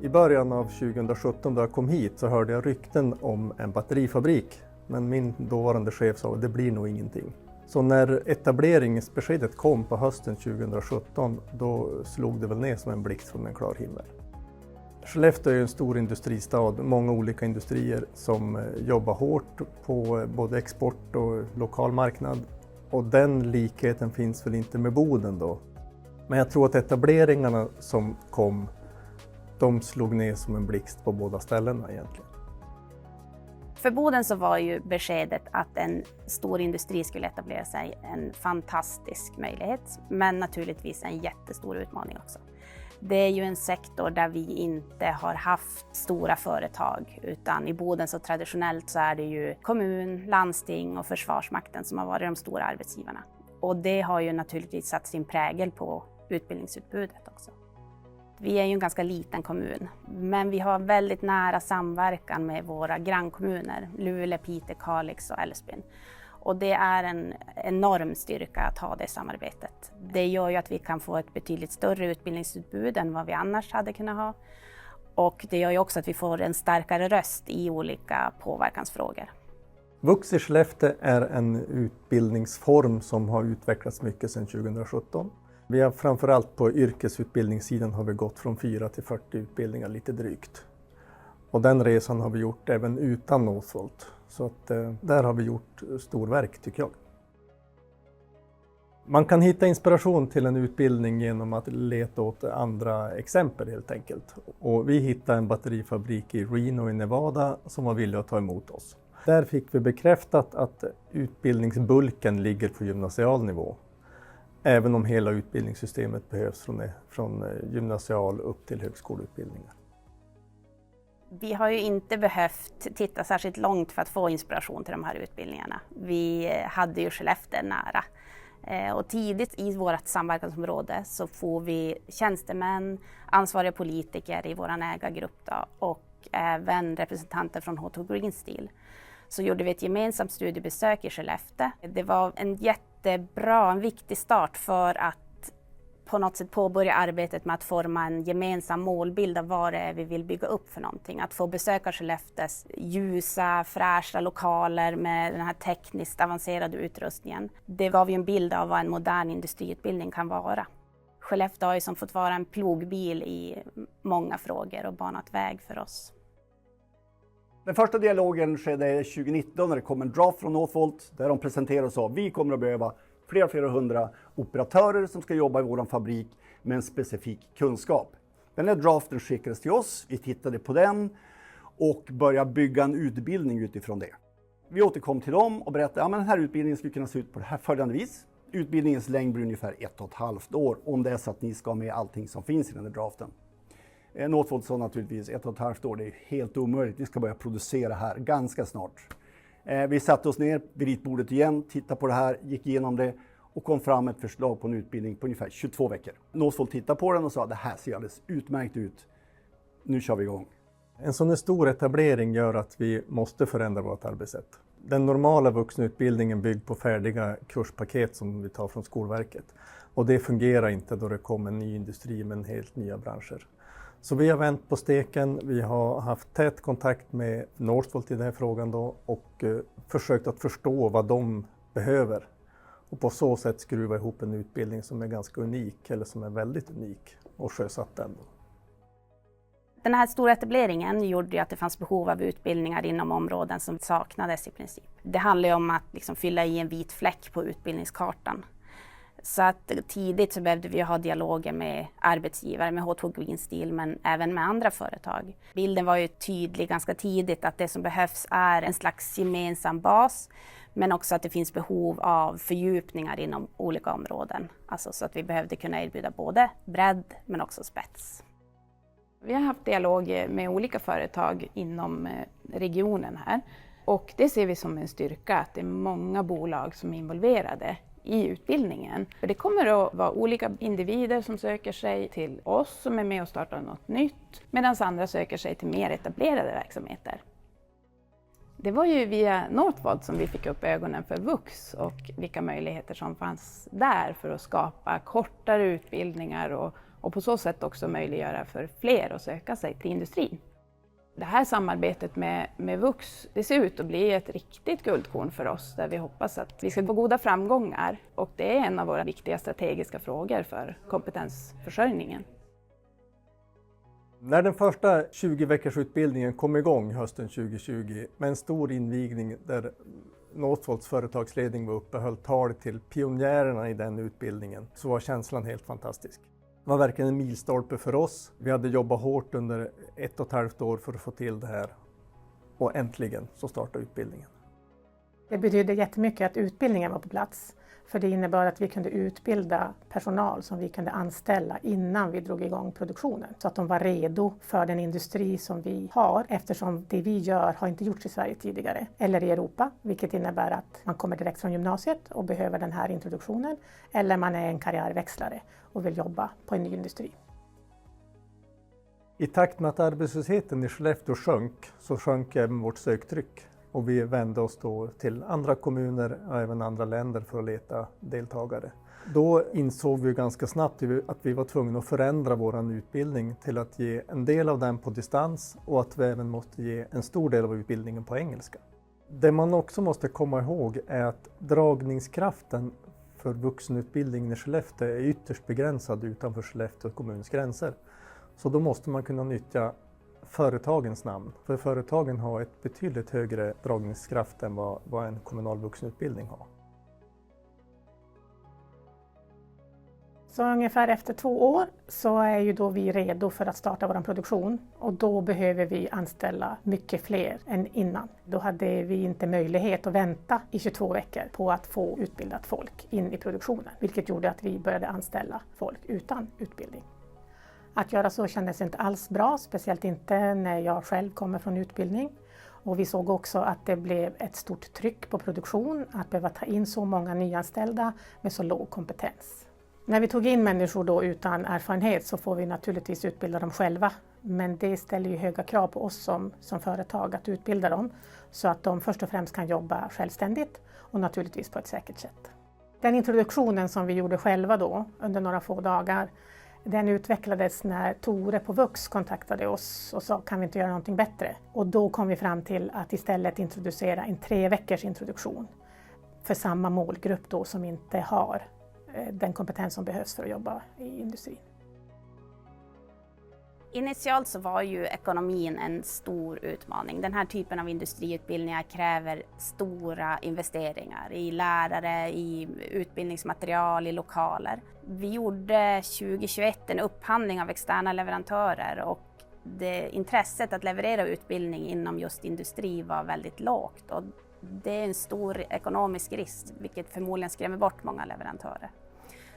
I början av 2017 då jag kom hit så hörde jag rykten om en batterifabrik. Men min dåvarande chef sa att det blir nog ingenting. Så när etableringsbeskedet kom på hösten 2017 då slog det väl ner som en blixt från en klar himmel. Skellefteå är en stor industristad, många olika industrier som jobbar hårt på både export och lokal marknad. Och den likheten finns väl inte med Boden då. Men jag tror att etableringarna som kom, de slog ner som en blixt på båda ställena egentligen. För Boden så var ju beskedet att en stor industri skulle etablera sig en fantastisk möjlighet, men naturligtvis en jättestor utmaning också. Det är ju en sektor där vi inte har haft stora företag, utan i Boden så traditionellt så är det ju kommun, landsting och försvarsmakten som har varit de stora arbetsgivarna. Och det har ju naturligtvis satt sin prägel på utbildningsutbudet också. Vi är ju en ganska liten kommun, men vi har väldigt nära samverkan med våra grannkommuner, Luleå, Piteå, Kalix och Älvsbyn. Och det är en enorm styrka att ha det samarbetet. Det gör ju att vi kan få ett betydligt större utbildningsutbud än vad vi annars hade kunnat ha. Och det gör ju också att vi får en starkare röst i olika påverkansfrågor. Vux i Skellefteå är en utbildningsform som har utvecklats mycket sedan 2017. Vi har framförallt på yrkesutbildningssidan har vi gått från 4 till 40 utbildningar lite drygt. Och den resan har vi gjort även utan Northvolt. Så att där har vi gjort storverk tycker jag. Man kan hitta inspiration till en utbildning genom att leta åt andra exempel helt enkelt. Och vi hittade en batterifabrik i Reno i Nevada som var villig att ta emot oss. Där fick vi bekräftat att utbildningsbulken ligger på gymnasial nivå. Även om hela utbildningssystemet behövs från gymnasial upp till högskoleutbildningar. Vi har ju inte behövt titta särskilt långt för att få inspiration till de här utbildningarna. Vi hade ju Skellefteå nära. Och tidigt i vårt samverkansområde så får vi tjänstemän, ansvariga politiker i vår ägargrupp då, och även representanter från H2 Green Steel. Så gjorde vi ett gemensamt studiebesök i Skellefteå. Det var en en viktig start för att på något sätt påbörja arbetet med att forma en gemensam målbild av vad det är vi vill bygga upp för någonting. Att få besöka Skellefteås ljusa, fräscha lokaler med den här tekniskt avancerade utrustningen. Det gav ju en bild av vad en modern industriutbildning kan vara. Skellefteå har ju som fått vara en plogbil i många frågor och banat väg för oss. Den första dialogen skedde 2019 när det kom en draft från Northvolt där de presenterade och sa att vi kommer att behöva flera hundra operatörer som ska jobba i vår fabrik med en specifik kunskap. Den här draften skickades till oss, vi tittade på den och började bygga en utbildning utifrån det. Vi återkom till dem och berättade att den här utbildningen skulle kunna se ut på det här följande vis. Utbildningens längd blir ungefär 1,5 år om det är så att ni ska med allting som finns i den här draften. Northvolt sa naturligtvis 1,5 år, det är helt omöjligt, vi ska börja producera här ganska snart. Vi satte oss ner vid ritbordet igen, tittade på det här, gick igenom det och kom fram med ett förslag på en utbildning på ungefär 22 veckor. Northvolt tittade på den och sa det här ser alldeles utmärkt ut, nu kör vi igång. En sån här stor etablering gör att vi måste förändra vårt arbetssätt. Den normala vuxenutbildningen bygger på färdiga kurspaket som vi tar från Skolverket. Och det fungerar inte då det kommer en ny industri med helt nya branscher. Så vi har vänt på steken, vi har haft tät kontakt med Northvolt i den här frågan då och försökt att förstå vad de behöver. Och på så sätt skruva ihop en utbildning som är ganska unik eller som är väldigt unik och sjösatt den då. Den här stora etableringen gjorde att det fanns behov av utbildningar inom områden som saknades i princip. Det handlar ju om att liksom fylla i en vit fläck på utbildningskartan. Så att tidigt så behövde vi ha dialoger med arbetsgivare, med H2 Green Steel, men även med andra företag. Bilden var ju tydlig ganska tidigt att det som behövs är en slags gemensam bas, men också att det finns behov av fördjupningar inom olika områden. Alltså så att vi behövde kunna erbjuda både bredd men också spets. Vi har haft dialog med olika företag inom regionen här och det ser vi som en styrka att det är många bolag som är involverade i utbildningen. För det kommer att vara olika individer som söker sig till oss som är med och startar något nytt, medan andra söker sig till mer etablerade verksamheter. Det var ju via Northvolt som vi fick upp ögonen för Vux och vilka möjligheter som fanns där för att skapa kortare utbildningar och på så sätt också möjliggöra för fler att söka sig till industrin. Det här samarbetet med Vux, det ser ut att bli ett riktigt guldkorn för oss där vi hoppas att vi ska få goda framgångar, och det är en av våra viktiga strategiska frågor för kompetensförsörjningen. När den första 20-veckorsutbildningen kom igång hösten 2020 med en stor invigning där Northvolts företagsledning var uppe och höll tal till pionjärerna i den utbildningen, så var känslan helt fantastisk. Det var verkligen en milstolpe för oss. Vi hade jobbat hårt under 1,5 år för att få till det här, och äntligen så startade utbildningen. Det betydde jättemycket att utbildningen var på plats, för det innebar att vi kunde utbilda personal som vi kunde anställa innan vi drog igång produktionen. Så att de var redo för den industri som vi har, eftersom det vi gör har inte gjorts i Sverige tidigare eller i Europa, vilket innebär att man kommer direkt från gymnasiet och behöver den här introduktionen, eller man är en karriärväxlare och vill jobba på en ny industri. I takt med att arbetslösheten i Skellefteå så sjönk även vårt söktryck. Och vi vände oss då till andra kommuner och även andra länder för att leta deltagare. Då insåg vi ganska snabbt att vi var tvungna att förändra vår utbildning till att ge en del av den på distans, och att vi även måste ge en stor del av utbildningen på engelska. Det man också måste komma ihåg är att dragningskraften för vuxenutbildningen i Skellefteå är ytterst begränsad utanför Skellefteå kommuns gränser. Så då måste man kunna nyttja företagens namn. För företagen har ett betydligt högre dragningskraft än vad en kommunal vuxenutbildning har. Så ungefär efter 2 år så är ju då vi redo för att starta vår produktion, och då behöver vi anställa mycket fler än innan. Då hade vi inte möjlighet att vänta i 22 veckor på att få utbildat folk in i produktionen, vilket gjorde att vi började anställa folk utan utbildning. Att göra så kändes inte alls bra, speciellt inte när jag själv kommer från utbildning. Och vi såg också att det blev ett stort tryck på produktion, att behöva ta in så många nyanställda med så låg kompetens. När vi tog in människor då utan erfarenhet så får vi naturligtvis utbilda dem själva. Men det ställer ju höga krav på oss som företag att utbilda dem, så att de först och främst kan jobba självständigt och naturligtvis på ett säkert sätt. Den introduktionen som vi gjorde själva då under några få dagar, den utvecklades när Tore på Vux kontaktade oss och sa, kan vi inte göra någonting bättre? Och då kom vi fram till att istället introducera en 3 veckors introduktion för samma målgrupp då som inte har den kompetens som behövs för att jobba i industrin. Initialt så var ju ekonomin en stor utmaning. Den här typen av industriutbildningar kräver stora investeringar i lärare, i utbildningsmaterial, i lokaler. Vi gjorde 2021 en upphandling av externa leverantörer, och intresset att leverera utbildning inom just industri var väldigt lågt. Och det är en stor ekonomisk risk, vilket förmodligen skrämmer bort många leverantörer.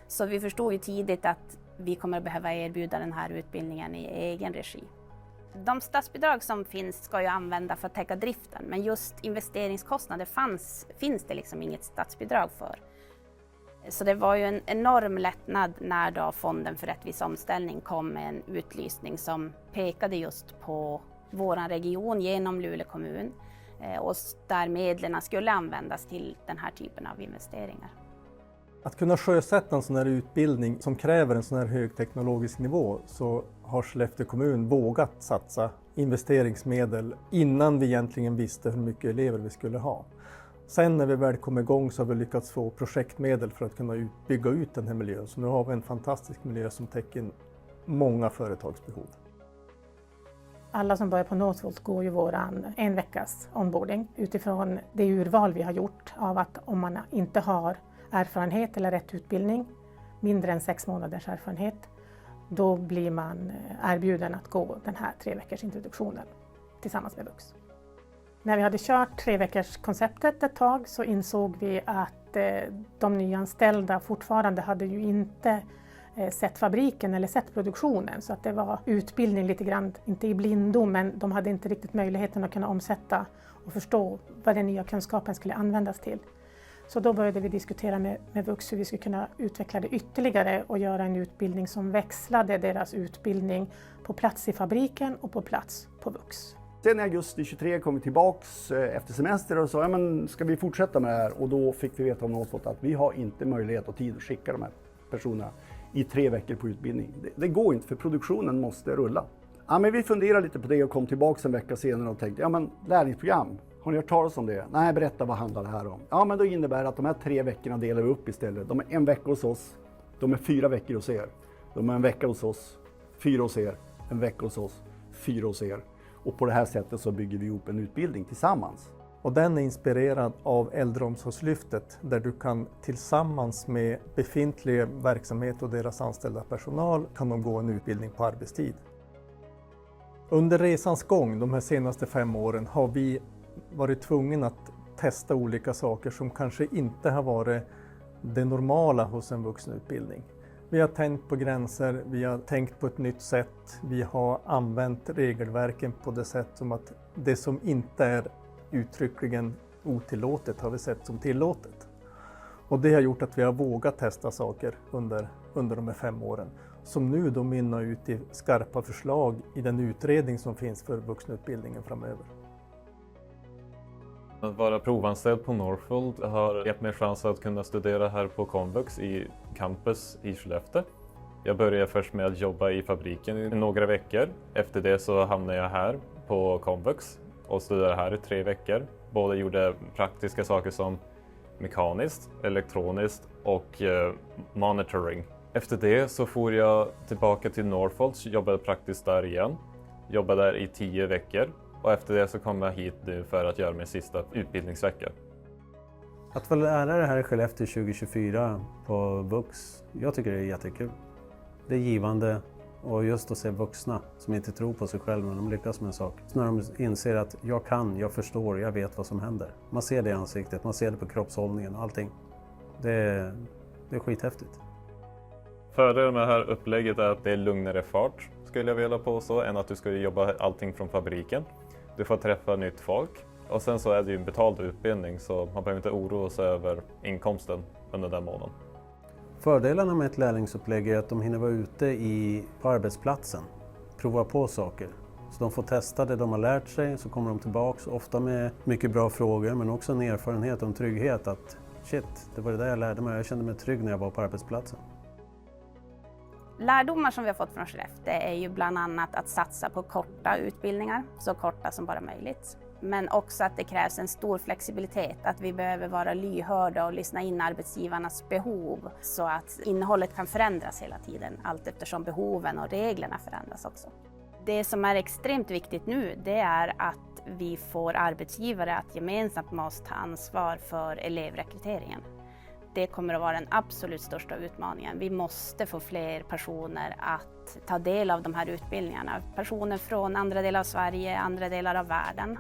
Så vi förstod ju tidigt att vi kommer att behöva erbjuda den här utbildningen i egen regi. De statsbidrag som finns ska ju använda för att täcka driften, men just investeringskostnader finns det liksom inget statsbidrag för. Så det var ju en enorm lättnad när då Fonden för rättvis omställning kom med en utlysning som pekade just på vår region genom Luleå kommun, och där medlen skulle användas till den här typen av investeringar. Att kunna sjösätta en sån här utbildning som kräver en sån här högteknologisk nivå, så har Skellefteå kommun vågat satsa investeringsmedel innan vi egentligen visste hur mycket elever vi skulle ha. Sen när vi väl kom igång så har vi lyckats få projektmedel för att kunna bygga ut den här miljön. Så nu har vi en fantastisk miljö som täcker många företagsbehov. Alla som börjar på Northvolt går ju våran 1 veckas onboarding utifrån det urval vi har gjort av att om man inte har erfarenhet eller rätt utbildning, mindre än 6 månaders erfarenhet, då blir man erbjuden att gå den här 3 veckors introduktionen tillsammans med Vux. När vi hade kört 3 veckors konceptet ett tag så insåg vi att de nyanställda fortfarande hade ju inte sett fabriken eller sett produktionen, så att det var utbildning lite grann, inte i blindo, men de hade inte riktigt möjligheten att kunna omsätta och förstå vad den nya kunskapen skulle användas till. Så då började vi diskutera med Vux hur vi skulle kunna utveckla det ytterligare och göra en utbildning som växlade deras utbildning på plats i fabriken och på plats på Vux. Sen i augusti 23 kom vi tillbaks efter semester och sa, ja, men ska vi fortsätta med det här? Och då fick vi veta om Northvolt att vi har inte möjlighet och tid att skicka de här personerna i 3 veckor på utbildning. Det går inte för produktionen måste rulla. Ja, men vi funderade lite på det och kom tillbaka en vecka senare och tänkte, ja men lärlingsprogram, har ni hört talas om det? Nej, berätta vad handlar det här om? Ja, men då innebär det att de här 3 veckorna delar vi upp istället. De är 1 vecka hos oss, de är 4 veckor hos er. De är 1 vecka hos oss, 4 hos er, 1 vecka hos oss, 4 hos er. Och på det här sättet så bygger vi ihop en utbildning tillsammans. Och den är inspirerad av Äldreomsorgslyftet där du kan tillsammans med befintlig verksamhet och deras anställda personal kan de gå en utbildning på arbetstid. Under resans gång, de här senaste 5 åren, har vi varit tvungna att testa olika saker som kanske inte har varit det normala hos en vuxenutbildning. Vi har tänkt på gränser, vi har tänkt på ett nytt sätt, vi har använt regelverken på det sätt som att det som inte är uttryckligen otillåtet har vi sett som tillåtet. Och det har gjort att vi har vågat testa saker under de här 5 åren. Som nu då mynnar ut i skarpa förslag i den utredning som finns för vuxenutbildningen framöver. Att vara provanställd på Northvolt har gett mig chans att kunna studera här på Komvux i campus i Skellefteå. Jag började först med att jobba i fabriken i några veckor. Efter det så hamnade jag här på Komvux och studerade här i 3 veckor. Både gjorde praktiska saker som mekaniskt, elektroniskt och monitoring. Efter det så får jag tillbaka till Northvolt, jobbade praktiskt där igen. Jobbade där i 10 veckor och efter det så kom jag hit nu för att göra min sista utbildningsvecka. Att vara lärare här i Skellefteå 2024 på Vux, jag tycker det är jättekul. Det är givande och just att se vuxna som inte tror på sig själva när de lyckas med en sak. Så när de inser att jag kan, jag förstår, jag vet vad som händer. Man ser det i ansiktet, man ser det på kroppshållningen och allting. Det är skithäftigt. Fördelen med det här upplägget är att det är lugnare fart, skulle jag vilja påstå, än att du ska jobba allting från fabriken. Du får träffa nytt folk och sen så är det ju en betald utbildning så man behöver inte oroa sig över inkomsten under den månaden. Fördelarna med ett lärlingsupplägg är att de hinner vara ute på arbetsplatsen, prova på saker. Så de får testa det de har lärt sig, så kommer de tillbaka ofta med mycket bra frågor men också en erfarenhet och en trygghet att shit, det var det där jag lärde mig, jag kände mig trygg när jag var på arbetsplatsen. Lärdomar som vi har fått från Skellefteå är ju bland annat att satsa på korta utbildningar, så korta som bara möjligt. Men också att det krävs en stor flexibilitet, att vi behöver vara lyhörda och lyssna in arbetsgivarnas behov så att innehållet kan förändras hela tiden, allt eftersom behoven och reglerna förändras också. Det som är extremt viktigt nu, det är att vi får arbetsgivare att gemensamt med oss ta ansvar för elevrekryteringen. Det kommer att vara den absolut största utmaningen. Vi måste få fler personer att ta del av de här utbildningarna. Personer från andra delar av Sverige, andra delar av världen.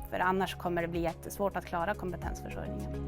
För annars kommer det bli jättesvårt att klara kompetensförsörjningen.